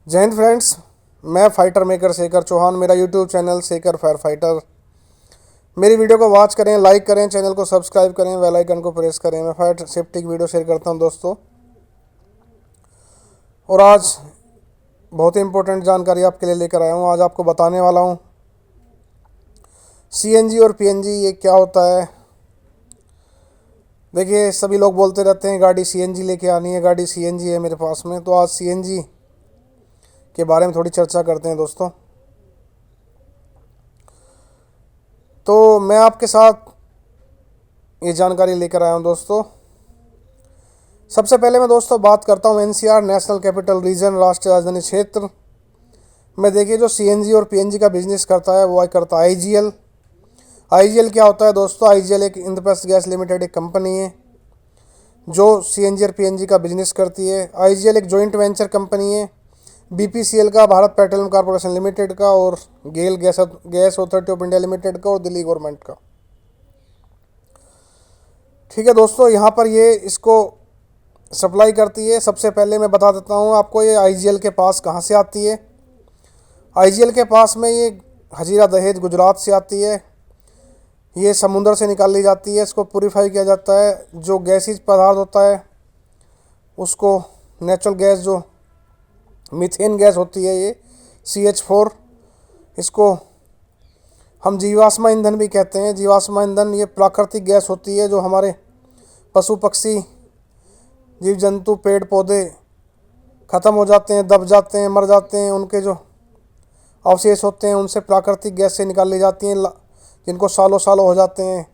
जय हिंद फ्रेंड्स। मैं fighter maker Shekhar Chauhan. मेरा YouTube channel Shekhar fire fighter. मेरी वीडियो को वॉच करें, लाइक करें, चैनल को सब्सक्राइब करें, बेल आइकन को प्रेस करें। मैं फायर सेफ्टी की वीडियो शेयर करता हूं दोस्तों। और आज बहुत ही इंपॉर्टेंट जानकारी आपके लिए लेकर आया हूं। आज आपको बताने वाला हूं सीएनजी और पीएनजी ये क्या होता है। देखिए, सभी लोग बोलते रहते हैं गाड़ी सीएनजी लेके आनी है, गाड़ी सीएनजी है मेरे पास में। तो आज सीएनजी के बारे में थोड़ी चर्चा करते हैं दोस्तों। तो मैं आपके साथ ये जानकारी लेकर आया हूँ दोस्तों। सबसे पहले मैं दोस्तों बात करता हूँ एनसीआर नेशनल कैपिटल रीजन, राष्ट्रीय राजधानी क्षेत्र में। देखिए, जो सीएनजी और पीएनजी का बिजनेस करता है वो करता है आईजीएल। आईजीएल क्या होता है दोस्तों? आईजीएल एक इंद्रप्रस्थ गैस लिमिटेड एक कंपनी है जो सीएनजी और पीएनजी का बिजनेस करती है। आईजीएल एक जॉइंट वेंचर कंपनी है बीपीसीएल का, भारत पेट्रोलियम कॉर्पोरेशन लिमिटेड का, और GAIL gas gas authority of India limited का, और दिल्ली गवर्नमेंट का। ठीक है दोस्तों, यहाँ पर ये इसको सप्लाई करती है। सबसे पहले मैं बता देता हूँ आपको ये आईजीएल के पास कहाँ से आती है। आईजीएल के पास में ये हजीरा दहेज गुजरात से आती है। ये समुंदर से निकाल ली जाती है, इसको प्यूरीफाई किया जाता है। जो गैसीज पदार्थ होता है उसको नेचुरल गैस, जो मीथेन गैस होती है, ये CH4, इसको हम जीवाश्म ईंधन भी कहते हैं। जीवाश्म ईंधन ये प्राकृतिक गैस होती है जो हमारे पशु पक्षी, जीव जंतु, पेड़ पौधे ख़त्म हो जाते हैं, दब जाते हैं, मर जाते हैं, उनके जो अवशेष होते हैं उनसे प्राकृतिक गैस से निकाल ली जाती हैं, जिनको सालों सालों हो जाते हैं।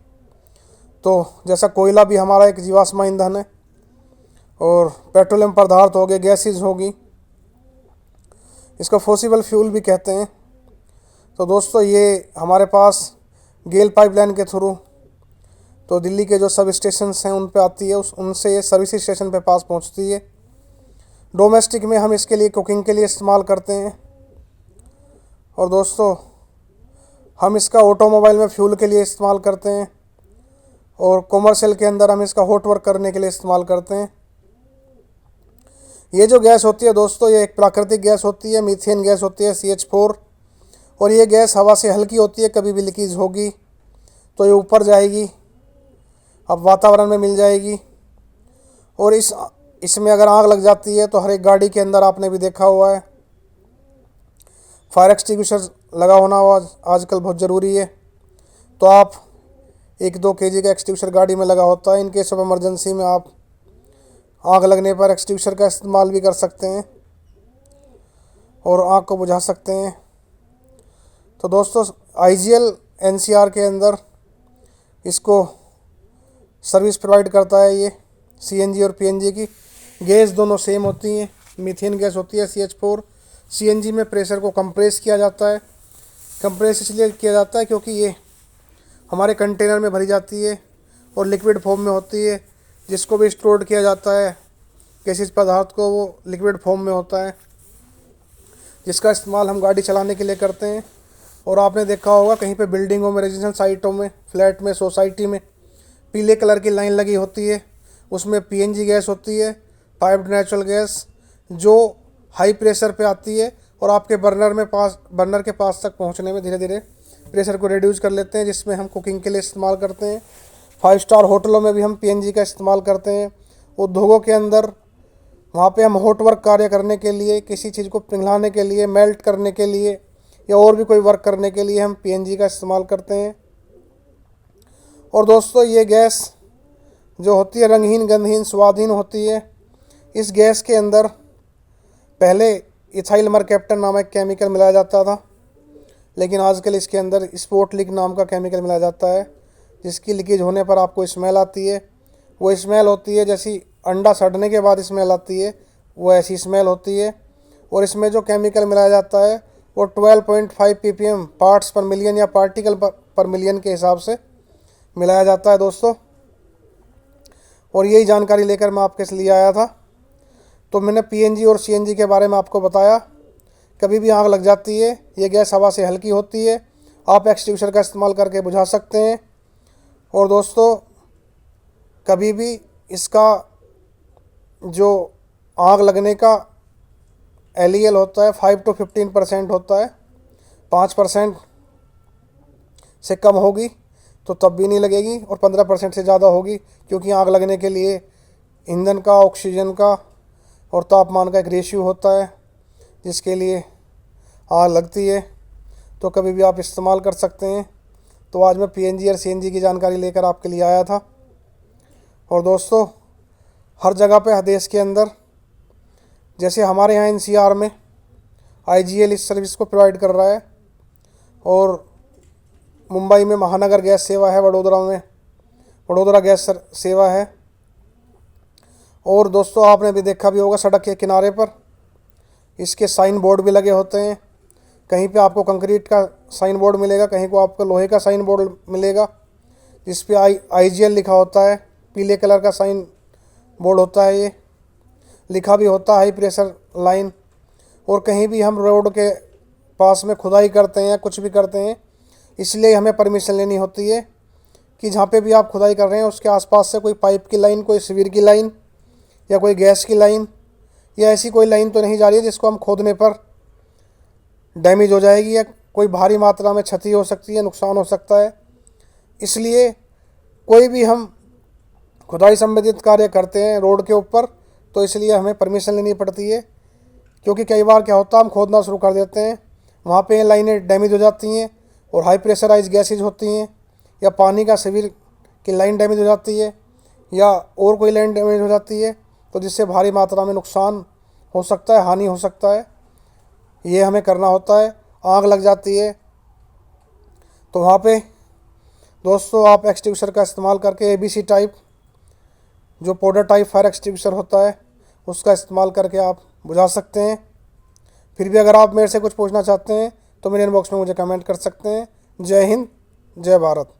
तो जैसा कोयला भी हमारा एक जीवाश्म ईंधन है, और पेट्रोलियम पदार्थ हो गए, गैसेज होगी, इसको फॉसिबल फ्यूल भी कहते हैं। तो दोस्तों ये हमारे पास गेल पाइपलाइन के थ्रू तो दिल्ली के जो सब स्टेशंस हैं उन पे आती है, उनसे ये सर्विस स्टेशन पे पास पहुंचती है। डोमेस्टिक में हम इसके लिए कुकिंग के लिए इस्तेमाल करते हैं, और दोस्तों हम इसका ऑटोमोबाइल में फ्यूल के लिए इस्तेमाल करते हैं, और कॉमर्शियल के अंदर हम इसका हॉट वर्क करने के लिए इस्तेमाल करते हैं। ये जो गैस होती है दोस्तों, ये एक प्राकृतिक गैस होती है, मीथेन गैस होती है CH4, और ये गैस हवा से हल्की होती है। कभी भी लीकेज होगी तो ये ऊपर जाएगी, अब वातावरण में मिल जाएगी। और इसमें अगर आग लग जाती है तो हर एक गाड़ी के अंदर आपने भी देखा हुआ है फायर एक्सटिंग्विशर लगा होना आजकल बहुत ज़रूरी है। तो आप 1-2 kg का एक्सटिंग्विशर गाड़ी में लगा होता है। इन केस ऑफ इमरजेंसी में आप आग लगने पर एक्सटिंग्विशर का इस्तेमाल भी कर सकते हैं और आग को बुझा सकते हैं। तो दोस्तों आईजीएल एनसीआर के अंदर इसको सर्विस प्रोवाइड करता है। ये सीएनजी और पीएनजी की गैस दोनों सेम होती हैं। मीथेन गैस होती है CH4। सीएनजी में प्रेशर को कंप्रेस किया जाता है। कंप्रेस इसलिए किया जाता है क्योंकि ये हमारे कंटेनर में भरी जाती है और लिक्विड फॉर्म में होती है, जिसको भी स्टोर किया जाता है किसी पदार्थ को, वो लिक्विड फॉर्म में होता है, जिसका इस्तेमाल हम गाड़ी चलाने के लिए करते हैं। और आपने देखा होगा कहीं पे बिल्डिंगों में, रेजिडेंशियल साइटों में, फ्लैट में, सोसाइटी में पीले कलर की लाइन लगी होती है, उसमें पीएनजी गैस होती है, पाइप्ड नेचुरल गैस, जो हाई प्रेशर पे आती है और आपके बर्नर के पास तक पहुंचने में धीरे धीरे प्रेशर को रिड्यूस कर लेते हैं, जिसमें हम कुकिंग के लिए इस्तेमाल करते हैं। 5 स्टार होटलों में भी हम पीएनजी का इस्तेमाल करते हैं। उद्योगों के अंदर वहाँ पे हम हॉट वर्क कार्य करने के लिए, किसी चीज़ को पिघलाने के लिए, मेल्ट करने के लिए, या और भी कोई वर्क करने के लिए हम पीएनजी का इस्तेमाल करते हैं। और दोस्तों ये गैस जो होती है रंगहीन, गंधहीन, स्वादहीन होती है। इस गैस के अंदर पहले इथाइल मरकैप्टन नामक केमिकल मिलाया जाता था, लेकिन आजकल इसके अंदर स्पोर्ट लीक नाम का केमिकल मिलाया जाता है, जिसकी लीकेज होने पर आपको स्मेल आती है। वो स्मेल होती है जैसी अंडा सड़ने के बाद स्मेल आती है, वो ऐसी स्मेल होती है। और इसमें जो केमिकल मिलाया जाता है वो 12.5 ppm पार्ट्स पर मिलियन या पार्टिकल पर मिलियन के हिसाब से मिलाया जाता है दोस्तों। और यही जानकारी लेकर मैं आपके लिए आया था। तो मैंने पीएनजी और सीएनजी के बारे में आपको बताया। कभी भी आग लग जाती है, ये गैस हवा से हल्की होती है, आप एक्सटिंग्विशर का इस्तेमाल करके बुझा सकते हैं। और दोस्तों कभी भी इसका जो आग लगने का LEL होता है 5 to 15% होता है। 5% से कम होगी तो तब भी नहीं लगेगी, और 15% से ज़्यादा होगी, क्योंकि आग लगने के लिए ईंधन का, ऑक्सीजन का और तापमान का एक रेशियो होता है जिसके लिए आग लगती है। तो कभी भी आप इस्तेमाल कर सकते हैं। तो आज मैं PNG और CNG की जानकारी लेकर आपके लिए आया था। और दोस्तों, हर जगह पे देश के अंदर, जैसे हमारे यहाँ NCR में IGL इस सर्विस को प्रोवाइड कर रहा है, और मुंबई में महानगर गैस सेवा है, वडोदरा में वडोदरा गैस सेवा है। और दोस्तों, आपने भी देखा भी होगा सड़क के किनारे पर इसके साइन बोर्ड भी लगे होते हैं। कहीं पे आपको कंक्रीट का साइन बोर्ड मिलेगा, कहीं को आपको लोहे का साइन बोर्ड मिलेगा जिस पे IGL लिखा होता है। पीले कलर का साइन बोर्ड होता है, ये लिखा भी होता है हाई प्रेशर लाइन। और कहीं भी हम रोड के पास में खुदाई करते हैं या कुछ भी करते हैं, इसलिए हमें परमिशन लेनी होती है कि जहाँ पे भी आप खुदाई कर रहे हैं उसके आसपास से कोई पाइप की लाइन, कोई सीवर की लाइन या कोई गैस की लाइन या ऐसी कोई लाइन तो नहीं जा रही है जिसको हम खोदने पर डैमेज हो जाएगी या कोई भारी मात्रा में क्षति हो सकती है, नुकसान हो सकता है। इसलिए कोई भी हम खुदाई संबंधित कार्य करते हैं रोड के ऊपर, तो इसलिए हमें परमिशन लेनी पड़ती है। क्योंकि कई बार क्या होता है, हम खोदना शुरू कर देते हैं, वहाँ पे लाइनें डैमेज हो जाती हैं और हाई प्रेशराइज गैसेज होती हैं, या पानी का सीवर की लाइन डैमेज हो जाती है, या और कोई लाइन डैमेज हो जाती है, तो जिससे भारी मात्रा में नुकसान हो सकता है, हानि हो सकता है। ये हमें करना होता है। आग लग जाती है तो वहाँ पे दोस्तों आप एक्सटिंग्विशर का इस्तेमाल करके ABC टाइप, जो पाउडर टाइप फायर एक्सटिंग्विशर होता है, उसका इस्तेमाल करके आप बुझा सकते हैं। फिर भी अगर आप मेरे से कुछ पूछना चाहते हैं तो मेरे इनबॉक्स में मुझे कमेंट कर सकते हैं। जय हिंद, जय भारत।